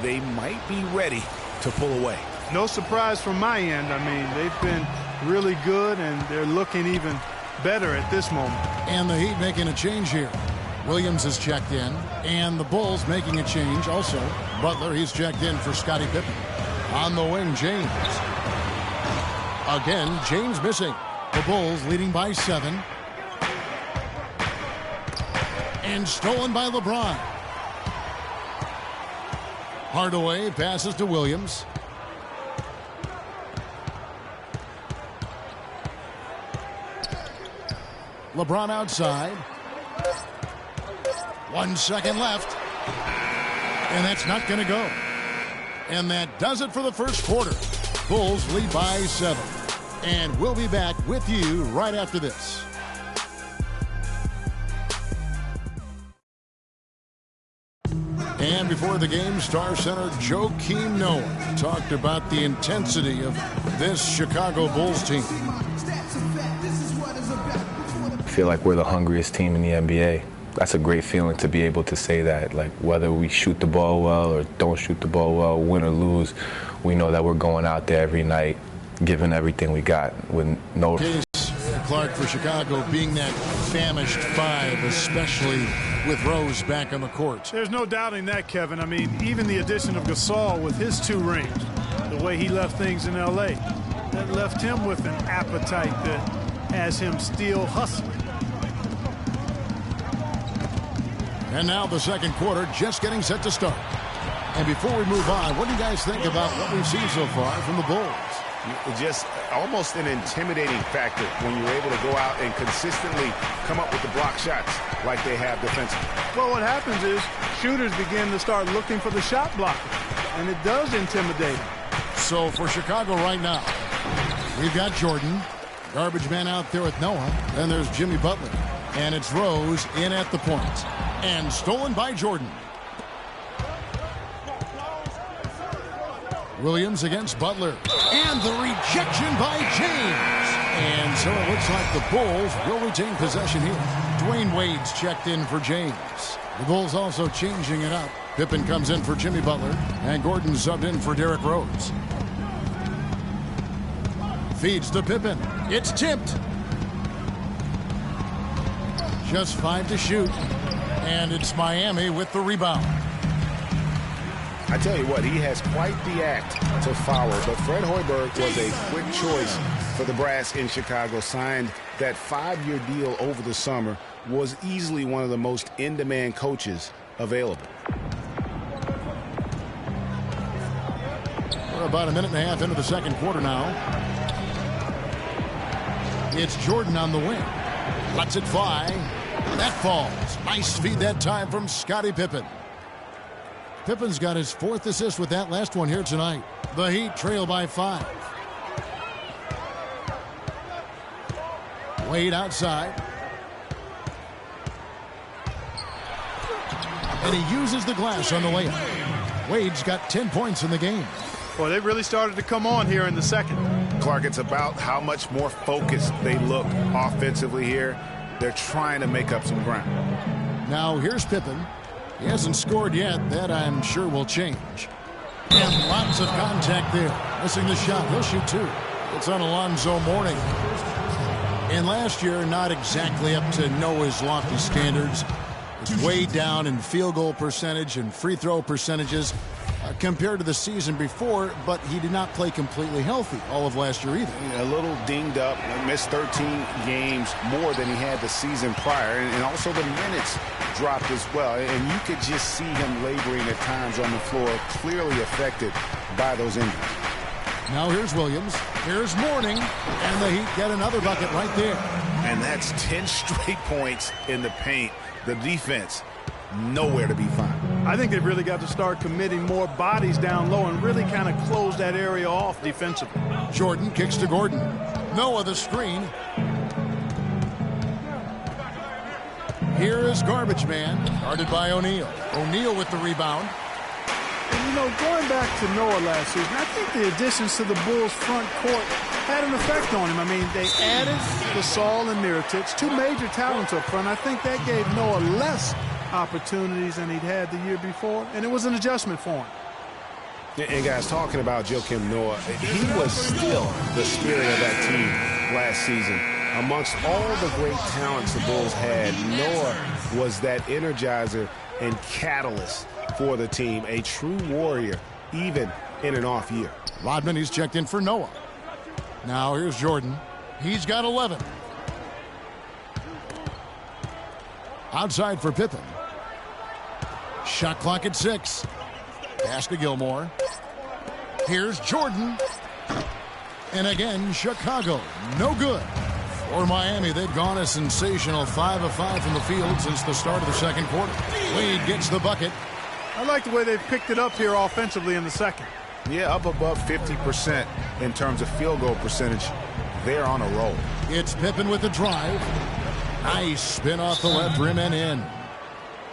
they might be ready to pull away. No surprise from my end. I mean, they've been really good, and they're looking even better at this moment. And the Heat making a change here. Williams is checked in, and the Bulls making a change also. Butler, he's checked in for Scottie Pippen. On the wing, James. Again, James missing. The Bulls leading by 7. And stolen by LeBron. Hardaway passes to Williams. LeBron outside. 1 second left. And that's not going to go. And that does it for the first quarter. Bulls lead by 7. And we'll be back with you right after this. And before the game, Star Center Joakim Noah talked about the intensity of this Chicago Bulls team. I feel like we're the hungriest team in the NBA. That's a great feeling to be able to say that. Like, whether we shoot the ball well or don't shoot the ball well, win or lose, we know that we're going out there every night, giving everything we got with no... Clark for Chicago being that famished 5, especially with Rose back on the court. There's no doubting that, Kevin. I mean, even the addition of Gasol with his 2 rings, the way he left things in L.A., that left him with an appetite that has him still hustling. And now the second quarter just getting set to start. And before we move on, what do you guys think about what we've seen so far from the Bulls? Just almost an intimidating factor when you're able to go out and consistently come up with the block shots like they have defensively. Well, what happens is shooters begin to start looking for the shot blocker, and it does intimidate them. So for Chicago right now, we've got Jordan, garbage man out there with Noah. Then there's Jimmy Butler, and it's Rose in at the point. And stolen by Jordan. Williams against Butler. And the rejection by James. And so it looks like the Bulls will retain possession here. Dwayne Wade's checked in for James. The Bulls also changing it up. Pippen comes in for Jimmy Butler. And Gordon subbed in for Derrick Rose. Feeds to Pippen. It's tipped. Just 5 to shoot. And it's Miami with the rebound. I tell you what, he has quite the act to follow, but Fred Hoiberg was a quick choice for the brass in Chicago. Signed that 5-year deal over the summer, was easily one of the most in-demand coaches available. We're about a minute and a half into the second quarter now. It's Jordan on the wing. Lets it fly. That falls. Nice feed that time from Scottie Pippen. Pippen's got his 4th assist with that last one here tonight. The Heat trail by 5. Wade outside. And he uses the glass on the layup. Wade's got 10 points in the game. Well, they really started to come on here in the second. Clark, it's about how much more focused they look offensively here. They're trying to make up some ground. Now here's Pippen. He hasn't scored yet. That I'm sure will change. And lots of contact there. Missing the shot. He'll shoot 2. It's on Alonzo Mourning. And last year, not exactly up to Noah's lofty standards. It's way down in field goal percentage and free throw percentages compared to the season before, but he did not play completely healthy all of last year either. A little dinged up, missed 13 games more than he had the season prior, and also the minutes dropped as well. And you could just see him laboring at times on the floor, clearly affected by those injuries. Now here's Williams. Here's Mourning. And the Heat get another bucket right there. And that's 10 straight points in the paint. The defense, nowhere to be found. I think they've really got to start committing more bodies down low and really kind of close that area off defensively. Jordan kicks to Gordon. Noah the screen. Here is Garbage Man, guarded by O'Neal. O'Neal with the rebound. And, you know, going back to Noah last season, I think the additions to the Bulls front court had an effect on him. I mean, they added Gasol and Mirotic, 2 major talents up front. I think that gave Noah less opportunities than he'd had the year before, and it was an adjustment for him. And guys, talking about Joakim Noah, he was still the spirit of that team last season. Amongst all the great talents the Bulls had, Noah was that energizer and catalyst for the team, a true warrior, even in an off year. Rodman, he's checked in for Noah. Now here's Jordan. He's got 11. Outside for Pippen. Shot clock at 6. Pass to Gilmore. Here's Jordan. And again, Chicago. No good. For Miami, they've gone a sensational 5 of 5 from the field since the start of the second quarter. Wade gets the bucket. I like the way they've picked it up here offensively in the second. Yeah, up above 50% in terms of field goal percentage. They're on a roll. It's Pippen with the drive. Nice spin off the left rim and in.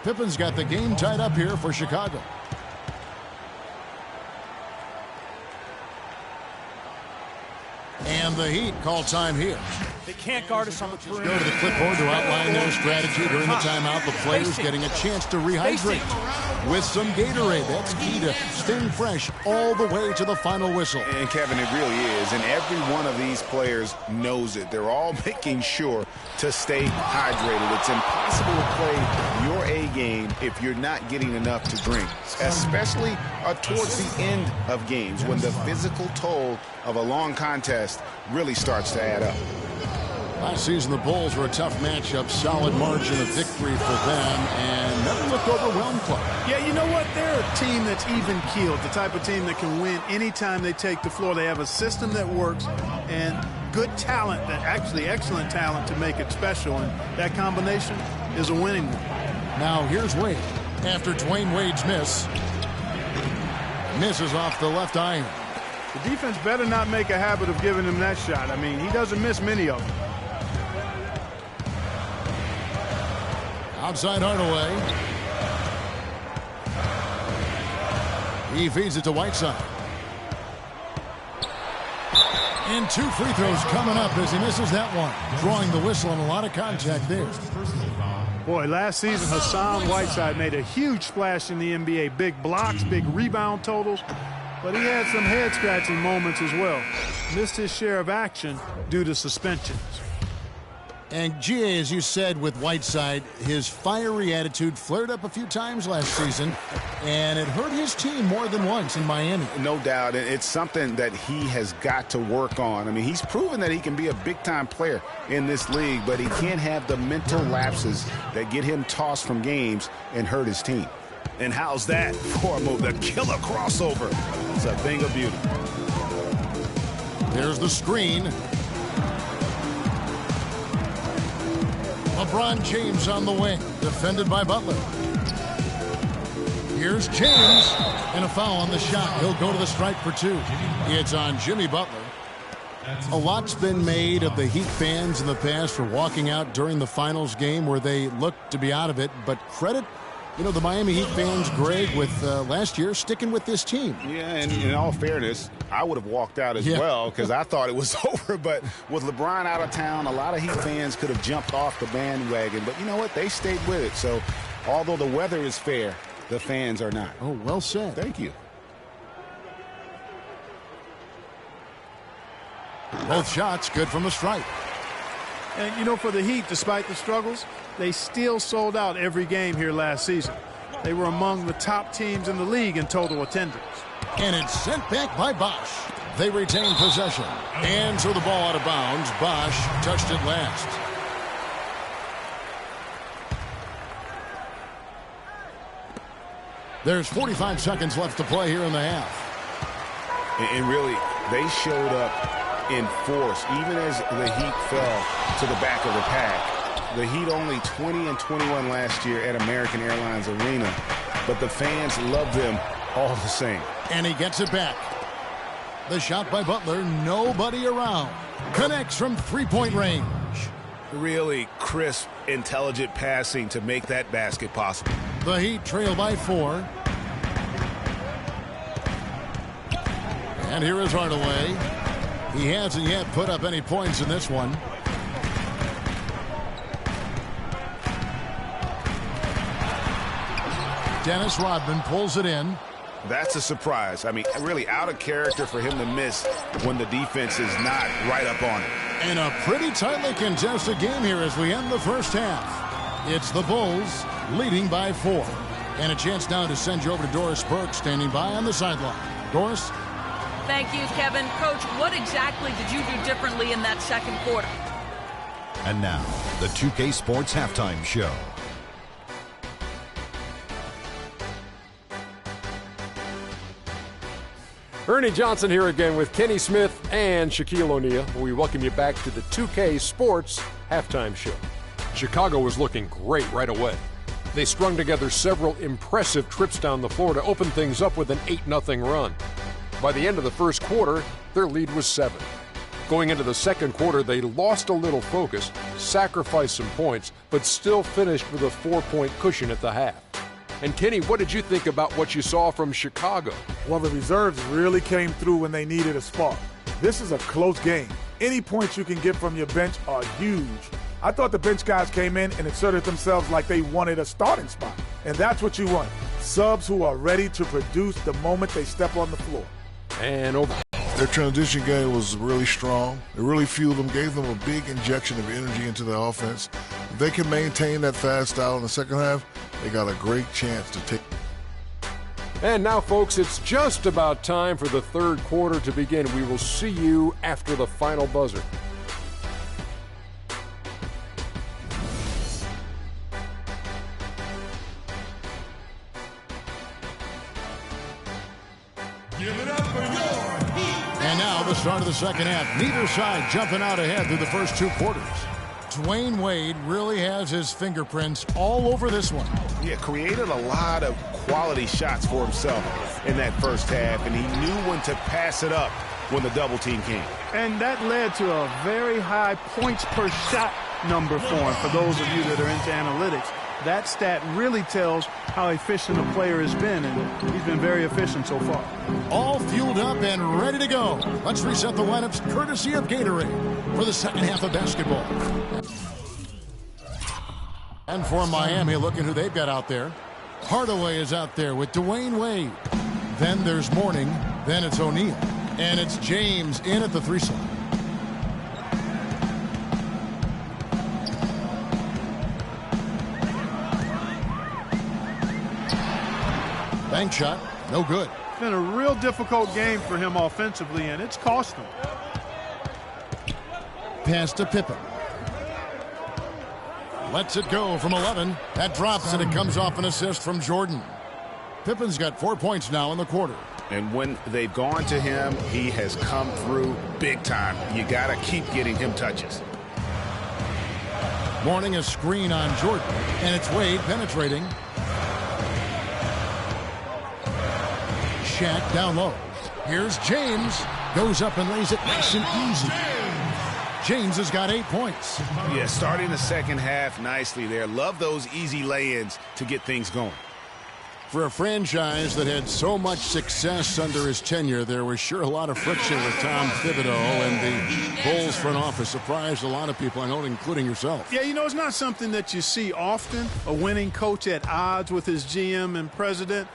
Pippen's got the game tied up here for Chicago. And the Heat call time here. They can't guard us on the perimeter. Go to the clipboard to outline their strategy during the timeout. The players getting a chance to rehydrate with some Gatorade. That's key to staying fresh all the way to the final whistle. And Kevin, it really is. And every one of these players knows it. They're all making sure to stay hydrated. It's impossible to play your A game if you're not getting enough to drink, especially towards the end of games when the physical toll of a long contest really starts to add up. Last season, the Bulls were a tough matchup, solid margin of victory for them, and never looked overwhelmed, Clark. Yeah, you know what? They're a team that's even-keeled, the type of team that can win anytime they take the floor. They have a system that works and good talent, that actually excellent talent to make it special, and that combination is a winning one. Now here's Wade. After Dwayne Wade's miss, misses off the left iron. The defense better not make a habit of giving him that shot. I mean, he doesn't miss many of them. Outside Hardaway. He feeds it to Whiteside. And 2 free throws coming up as he misses that one. Drawing the whistle and a lot of contact there. Boy, last season, Hassan Whiteside made a huge splash in the NBA. Big blocks, big rebound totals. But he had some head-scratching moments as well. Missed his share of action due to suspensions. And GA, as you said with Whiteside, his fiery attitude flared up a few times last season, and it hurt his team more than once in Miami. No doubt, and it's something that he has got to work on. I mean, he's proven that he can be a big-time player in this league, but he can't have the mental lapses that get him tossed from games and hurt his team. And how's that for a move? The killer crossover. It's a thing of beauty. There's the screen. LeBron James on the wing, defended by Butler. Here's James, and a foul on the shot. He'll go to the stripe for 2. It's on Jimmy Butler. A lot's been made of the Heat fans in the past for walking out during the finals game where they looked to be out of it, but credit, you know, the Miami Heat fans, Greg, with last year sticking with this team. Yeah, and in all fairness, I would have walked out as well because I thought it was over. But with LeBron out of town, a lot of Heat fans could have jumped off the bandwagon. But you know what? They stayed with it. So although the weather is fair, the fans are not. Oh, well said. Thank you. Both shots good from the stripe. And, you know, for the Heat, despite the struggles, they still sold out every game here last season. They were among the top teams in the league in total attendance. And it's sent back by Bosch. They retain possession. And so the ball out of bounds. Bosch touched it last. There's 45 seconds left to play here in the half. And really, they showed up in force, even as the Heat fell to the back of the pack. The Heat only 20-21 last year at American Airlines Arena, but the fans love them all the same. And he gets it back. The shot by Butler, nobody around. Connects from three-point range. Really crisp, intelligent passing to make that basket possible. The Heat trail by 4. And here is Hardaway. He hasn't yet put up any points in this one. Dennis Rodman pulls it in. That's a surprise. I mean, really out of character for him to miss when the defense is not right up on it. And a pretty tightly contested game here as we end the first half. It's the Bulls leading by 4. And a chance now to send you over to Doris Burke standing by on the sideline. Doris? Thank you, Kevin. Coach, what exactly did you do differently in that second quarter? And now, the 2K Sports Halftime Show. Ernie Johnson here again with Kenny Smith and Shaquille O'Neal. We welcome you back to the 2K Sports Halftime Show. Chicago was looking great right away. They strung together several impressive trips down the floor to open things up with an 8-0 run. By the end of the first quarter, their lead was 7. Going into the second quarter, they lost a little focus, sacrificed some points, but still finished with a 4-point cushion at the half. And Kenny, what did you think about what you saw from Chicago? Well, the reserves really came through when they needed a spark. This is a close game. Any points you can get from your bench are huge. I thought the bench guys came in and inserted themselves like they wanted a starting spot. And that's what you want. Subs who are ready to produce the moment they step on the floor. And over. Their transition game was really strong. It really fueled them, gave them a big injection of energy into their offense. If they can maintain that fast style in the second half, they got a great chance to take. And now, folks, it's just about time for the third quarter to begin. We will see you after the final buzzer. And now the start of the second half. Neither side jumping out ahead through the first 2 quarters. Dwayne Wade really has his fingerprints all over this one. Yeah, created a lot of quality shots for himself in that first half, and he knew when to pass it up when the double team came. And that led to a very high points per shot number for him. For those of you that are into analytics, that stat really tells how efficient a player has been, and he's been very efficient so far. All fueled up and ready to go. Let's reset the lineups courtesy of Gatorade for the second half of basketball. And for Miami, look at who they've got out there. Hardaway is out there with Dwayne Wade. Then there's Mourning. Then it's O'Neal. And it's James in at the 3 slot. Bank shot, no good. It's been a real difficult game for him offensively, and it's cost him. Pass to Pippen. Lets it go from 11. That drops, and it comes off an assist from Jordan. Pippen's got 4 points now in the quarter. And when they've gone to him, he has come through big time. You got to keep getting him touches. Mourning a screen on Jordan, and it's Wade penetrating. Shaq down low. Here's James. Goes up and lays it nice and easy. James has got 8 points. Yeah, starting the second half nicely there. Love those easy lay-ins to get things going. For a franchise that had so much success under his tenure, there was sure a lot of friction with Tom Thibodeau, and the Bulls front office surprised a lot of people, I know, including yourself. Yeah, you know, it's not something that you see often, a winning coach at odds with his GM and president.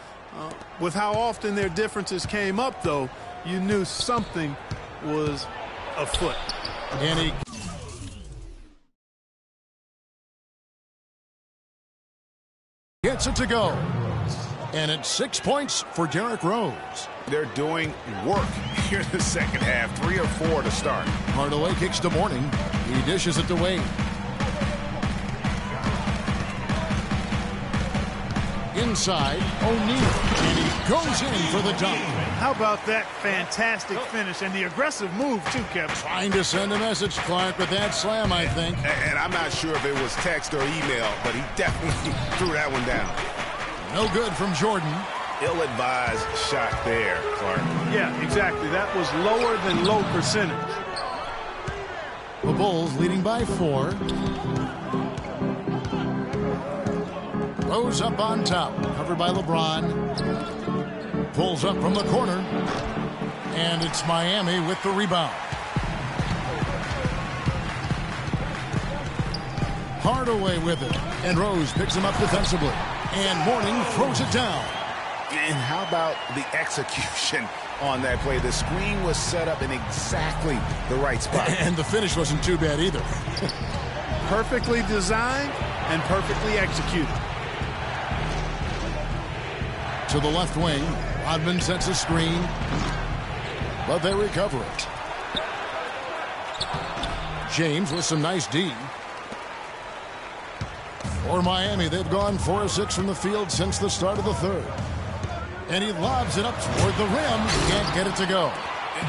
With how often their differences came up, though, you knew something was afoot. And he gets it to go. And it's 6 points for Derrick Rose. They're doing work here in the second half. 3 or 4 to start. Hardaway kicks to Mourning. He dishes it to Wade. Inside, O'Neal. And he goes in for the dunk. How about that fantastic finish and the aggressive move, too, Kevin? Trying to send a message, Clark, with that slam, I think. And I'm not sure if it was text or email, but he definitely threw that one down. No good from Jordan. Ill-advised shot there, Clark. Yeah, exactly. That was lower than low percentage. The Bulls leading by 4. Rose up on top, covered by LeBron. Pulls up from the corner. And it's Miami with the rebound. Hardaway with it. And Rose picks him up defensively. And Mourning throws it down. And how about the execution on that play? The screen was set up in exactly the right spot. And the finish wasn't too bad either. Perfectly designed and perfectly executed. To the left wing, Rodman sets a screen, but they recover it. James with some nice D. For Miami, they've gone 4 of 6 from the field since the start of the third. And he lobs it up toward the rim. Can't get it to go.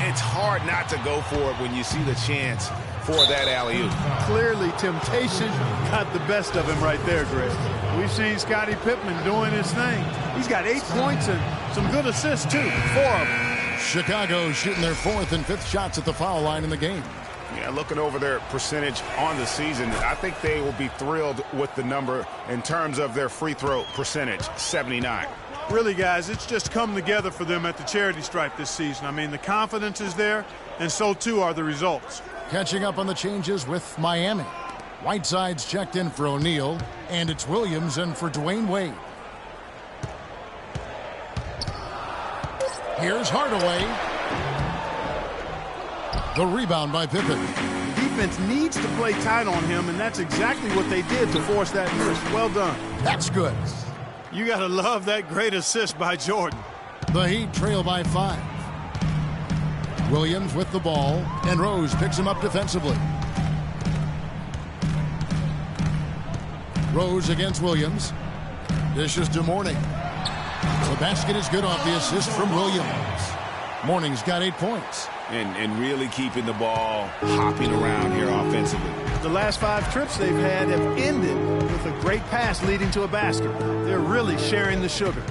It's hard not to go for it when you see the chance for that alley-oop. Clearly, temptation got the best of him right there, Greg. We've seen Scottie Pippen doing his thing. He's got 8 points and some good assists, too. 4 of them. Chicago shooting their 4th and 5th shots at the foul line in the game. Yeah, looking over their percentage on the season, I think they will be thrilled with the number in terms of their free throw percentage, 79. Really, guys, it's just come together for them at the charity stripe this season. I mean, the confidence is there, and so too are the results. Catching up on the changes with Miami. Whiteside's checked in for O'Neal, and it's Williams in for Dwayne Wade. Here's Hardaway. The rebound by Pippen. Defense needs to play tight on him, and that's exactly what they did to force that miss. Well done. That's good. You got to love that great assist by Jordan. The Heat trail by 5. Williams with the ball, and Rose picks him up defensively. Rose against Williams. Dishes to Mourning. The basket is good off the assist from Williams. Mourning's got 8 points. And really keeping the ball hopping around here offensively. The last 5 trips they've had have ended with a great pass leading to a basket. They're really sharing the sugar.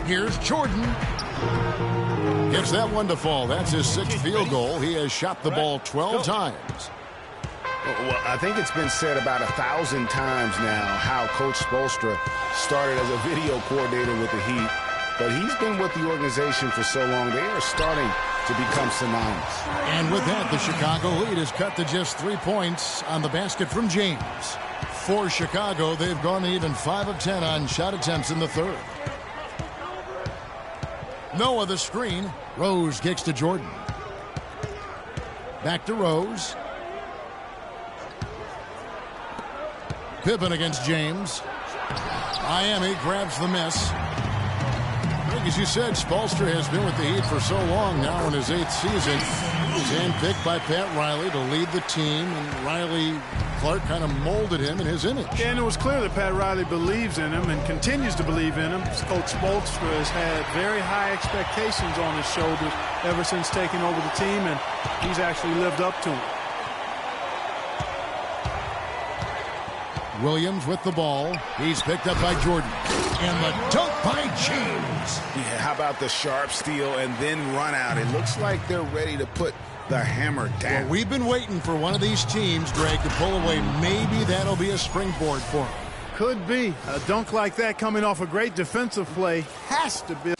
Here's Jordan. Gets that one to fall. That's his 6th field goal. He has shot the ball 12 times. Well, I think it's been said about 1,000 times now how Coach Spoelstra started as a video coordinator with the Heat. But he's been with the organization for so long, they are starting to become synonymous. And with that, the Chicago lead is cut to just 3 points on the basket from James. For Chicago, they've gone even 5 of 10 on shot attempts in the third. Noah the screen. Rose kicks to Jordan. Back to Rose. Pippen against James. Miami grabs the miss. As you said, Spoelstra has been with the Heat for so long now in his 8th season. He was handpicked by Pat Riley to lead the team, and Riley Clark kind of molded him in his image. Yeah, and it was clear that Pat Riley believes in him and continues to believe in him. Coach Spoelstra has had very high expectations on his shoulders ever since taking over the team, and he's actually lived up to them. Williams with the ball. He's picked up by Jordan. And the dunk by James. Yeah, how about the sharp steal and then run out? It looks like they're ready to put the hammer down. Well, we've been waiting for one of these teams, Greg, to pull away. Maybe that'll be a springboard for them. Could be. A dunk like that coming off a great defensive play has to be.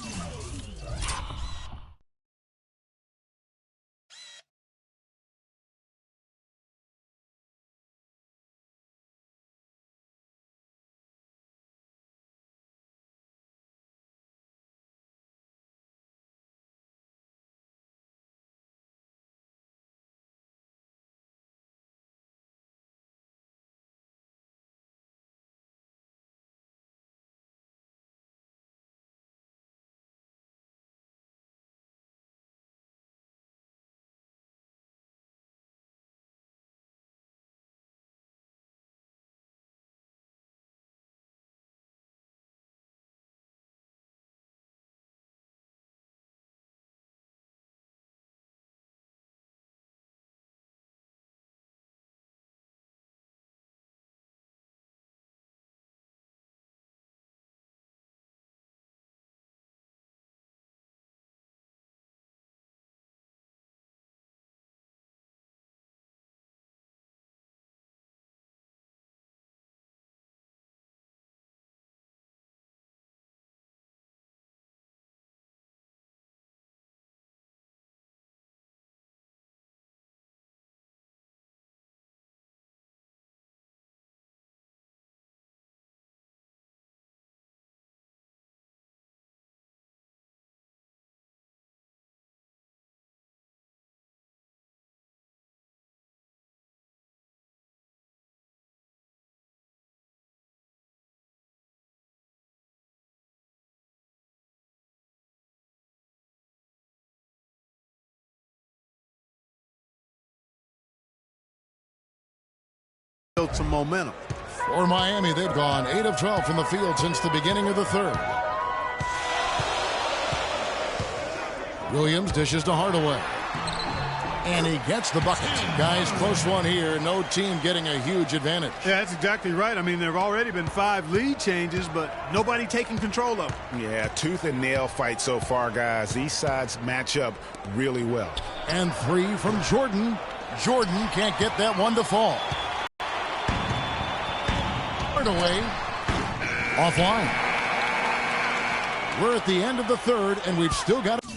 build some momentum. For Miami, they've gone 8 of 12 from the field since the beginning of the third. Williams dishes to Hardaway. And he gets the bucket. Guys, close one here. No team getting a huge advantage. Yeah, that's exactly right. I mean, there have already been 5 lead changes, but nobody taking control of them. Yeah, tooth and nail fight so far, guys. These sides match up really well. And 3 from Jordan. Jordan can't get that one to fall. Hardaway offline. We're at the end of the third, and we've still got a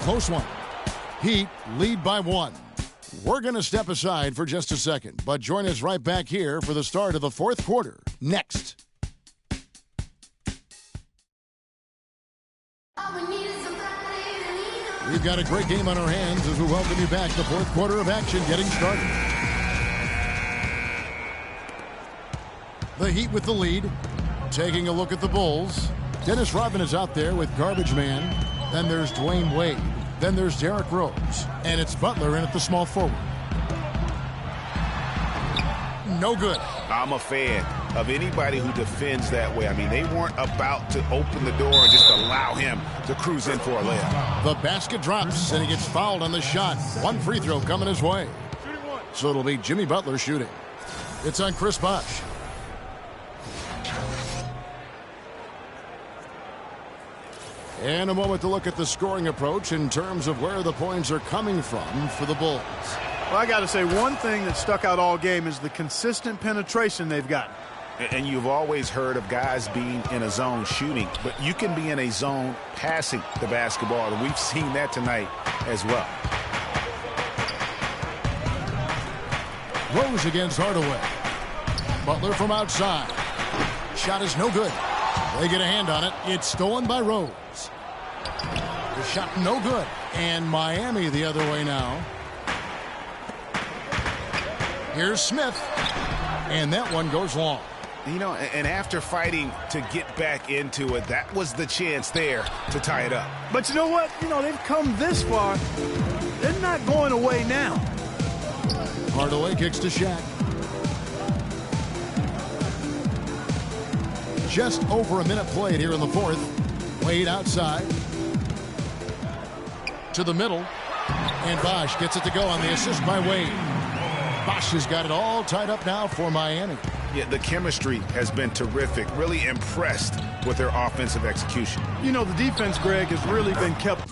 close one. Heat lead by 1. We're going to step aside for just a second, but join us right back here for the start of the fourth quarter. Next. We've got a great game on our hands as we welcome you back. The fourth quarter of action getting started. The Heat with the lead. Taking a look at the Bulls. Dennis Rodman is out there with Garbage Man. Then there's Dwayne Wade. Then there's Derrick Rose. And it's Butler in at the small forward. No good. I'm a fan of anybody who defends that way. I mean, they weren't about to open the door and just allow him to cruise in for a layup. The basket drops, and he gets fouled on the shot. One free throw coming his way. So it'll be Jimmy Butler shooting. It's on Chris Bosh. And a moment to look at the scoring approach in terms of where the points are coming from for the Bulls. Well, I got to say, one thing that stuck out all game is the consistent penetration they've gotten. And you've always heard of guys being in a zone shooting, but you can be in a zone passing the basketball, and we've seen that tonight as well. Rose against Hardaway. Butler from outside. Shot is no good. They get a hand on it. It's stolen by Rose. The shot no good. And Miami the other way now. Here's Smith. And that one goes long. You know, and after fighting to get back into it, that was the chance there to tie it up. But you know what? You know, they've come this far. They're not going away now. Hardaway kicks to Shaq. Just over a minute played here in the fourth. Wade outside. To the middle. And Bosh gets it to go on the assist by Wade. Bosh has got it all tied up now for Miami. Yeah, the chemistry has been terrific. Really impressed with their offensive execution. You know, the defense, Greg, has really been kept.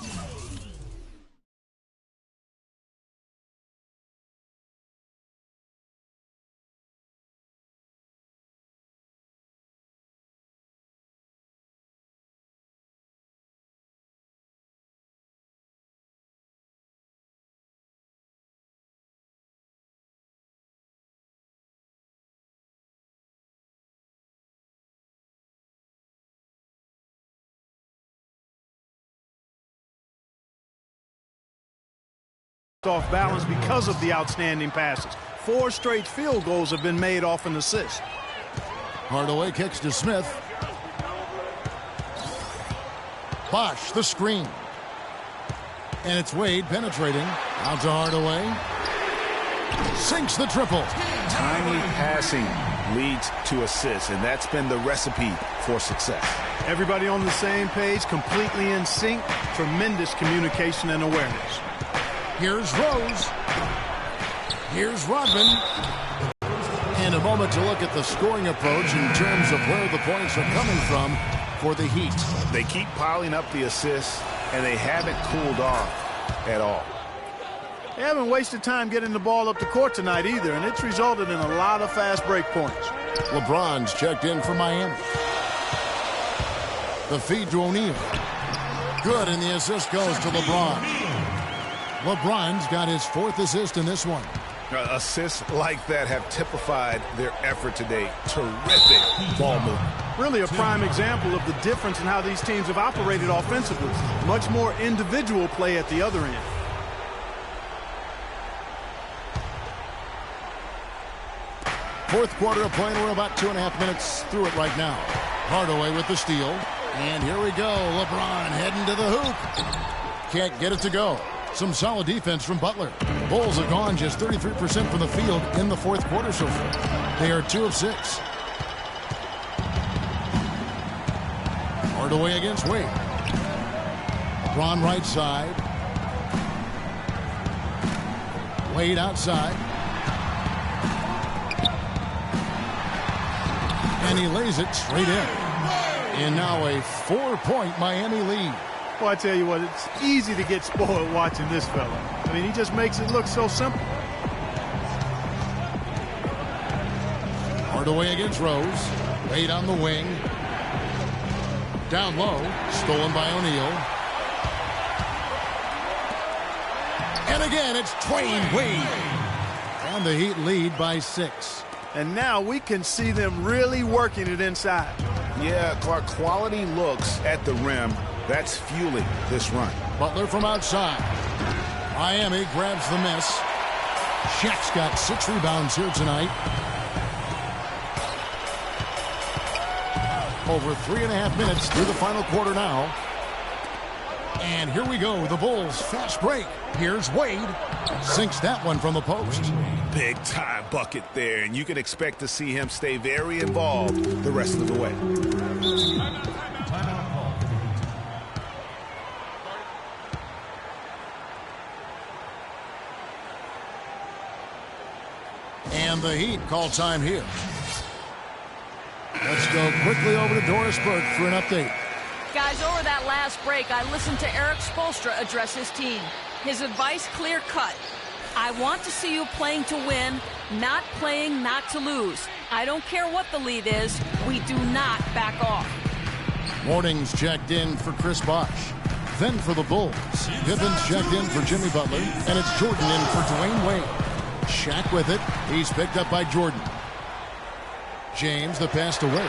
Off balance because of the outstanding passes. 4 straight field goals have been made off an assist. Hardaway kicks to Smith. Bosh the screen. And it's Wade penetrating. Out to Hardaway. Sinks the triple. Timely passing leads to assists, and that's been the recipe for success. Everybody on the same page, completely in sync. Tremendous communication and awareness. Here's Rose. Here's Rodman. And a moment to look at the scoring approach in terms of where the points are coming from for the Heat. They keep piling up the assists, and they haven't cooled off at all. They haven't wasted time getting the ball up the court tonight either, and it's resulted in a lot of fast break points. LeBron's checked in for Miami. The feed to O'Neal. Good, and the assist goes to LeBron. LeBron's got his 4th assist in this one. Assists like that have typified their effort today. Terrific ball movement. Really a prime example of the difference in how these teams have operated offensively. Much more individual play at the other end. Fourth quarter of play. We're about 2.5 minutes through it right now. Hardaway with the steal. And here we go. LeBron heading to the hoop. Can't get it to go. Some solid defense from Butler. Bulls have gone just 33% from the field in the fourth quarter so far. They are 2 of 6. Hardaway against Wade. LeBron right side. Wade outside. And he lays it straight in. And now a 4-point Miami lead. Well, I tell you what, it's easy to get spoiled watching this fella. I mean, he just makes it look so simple. Hardaway against Rose. Wade on the wing. Down low. Stolen by O'Neal. And again, it's Dwayne Wade. And the Heat lead by 6. And now we can see them really working it inside. Yeah, Clark, quality looks at the rim. That's fueling this run. Butler from outside. Miami grabs the miss. Shaq's got 6 rebounds here tonight. Over 3.5 minutes through the final quarter now. And here we go. The Bulls fast break. Here's Wade. Sinks that one from the post. Big time bucket there, and you can expect to see him stay very involved the rest of the way. And the Heat call time here. Let's go quickly over to Doris Burke for an update. Guys, over that last break, I listened to Eric Spoelstra address his team. His advice clear-cut. I want to see you playing to win, not playing not to lose. I don't care what the lead is. We do not back off. Morning's checked in for Chris Bosh. Then for the Bulls, Pippen's checked in for Jimmy Butler, and it's Jordan in for Dwayne Wade. Shaq with it. He's picked up by Jordan. James, the pass away.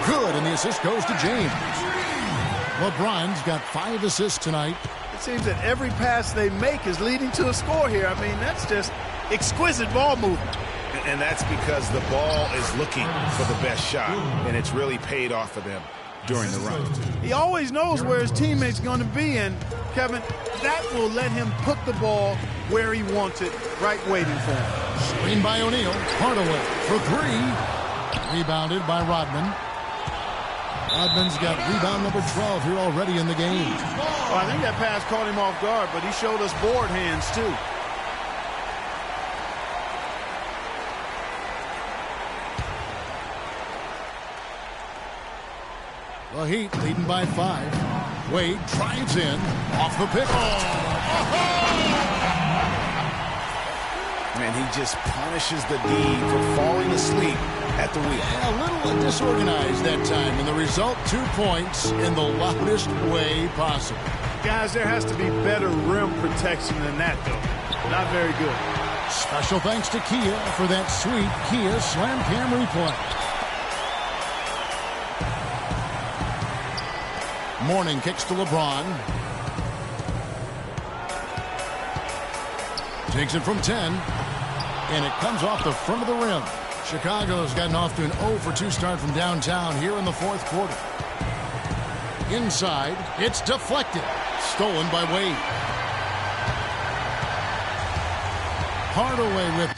Good, and the assist goes to James. LeBron's got 5 assists tonight. It seems that every pass they make is leading to a score here. I mean, that's just exquisite ball movement. And that's because the ball is looking for the best shot, and it's really paid off for them during the run. He always knows where his teammate's going to be, and, Kevin, that will let him put the ball where he wants it, right waiting for him. Screen by O'Neal. Hardaway for 3. Rebounded by Rodman. Rodman's got rebound number 12 here already in the game. Well, I think that pass caught him off guard, but he showed us board hands, too. The Heat leading by 5. Wade drives in off the pick. And he just punishes the D for falling asleep at the wheel. A little disorganized that time, and the result 2 points in the loudest way possible. Guys, there has to be better rim protection than that, though. Not very good. Special thanks to Kia for that sweet Kia Slam Cam replay. Mourning kicks to LeBron. Takes it from 10. And it comes off the front of the rim. Chicago's gotten off to an 0-for-2 start from downtown here in the 4th quarter. Inside, it's deflected. Stolen by Wade. Hardaway with...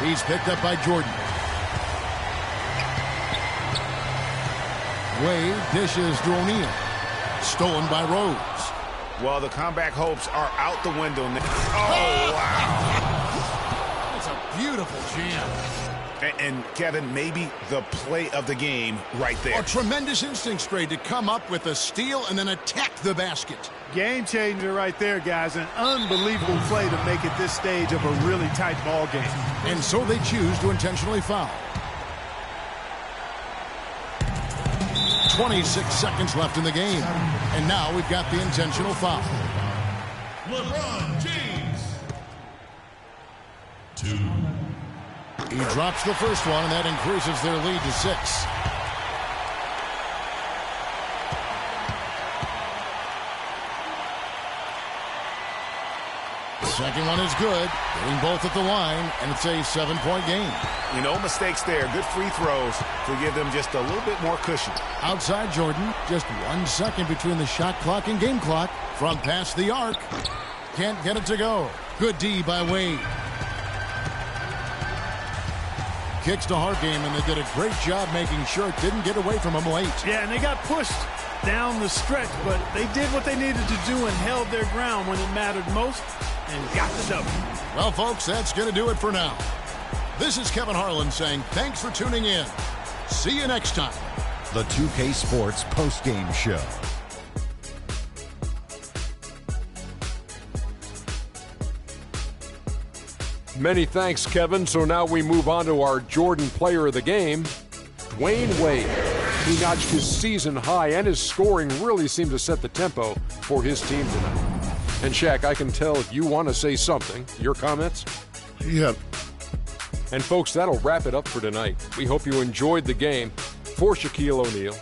He's picked up by Jordan. Wade dishes to O'Neal. Stolen by Rose. Well, the comeback hopes are out the window now. Oh, wow. It's a beautiful jam. And Kevin, maybe the play of the game right there. A tremendous instinct straight to come up with a steal and then attack the basket. Game changer right there, guys. An unbelievable play to make it this stage of a really tight ball game. And so they choose to intentionally foul. 26 seconds left in the game. And now we've got the intentional foul. LeBron James. 2. He drops the first one, and that increases their lead to 6. Second one is good. Getting both at the line, and it's a 7-point game. You know, mistakes there. Good free throws to give them just a little bit more cushion. Outside Jordan, just 1 second between the shot clock and game clock. From past the arc. Can't get it to go. Good D by Wade. Kicks to Hartgame, and they did a great job making sure it didn't get away from him late. Yeah, and they got pushed down the stretch, but they did what they needed to do and held their ground when it mattered most and got the W. Well, folks, that's going to do it for now. This is Kevin Harlan saying thanks for tuning in. See you next time. The 2K Sports postgame show. Many thanks, Kevin. So now we move on to our Jordan player of the game, Dwayne Wade. He notched his season high, and his scoring really seemed to set the tempo for his team tonight. And Shaq, I can tell you want to say something. Your comments? Yeah. And folks, that'll wrap it up for tonight. We hope you enjoyed the game. For Shaquille O'Neal,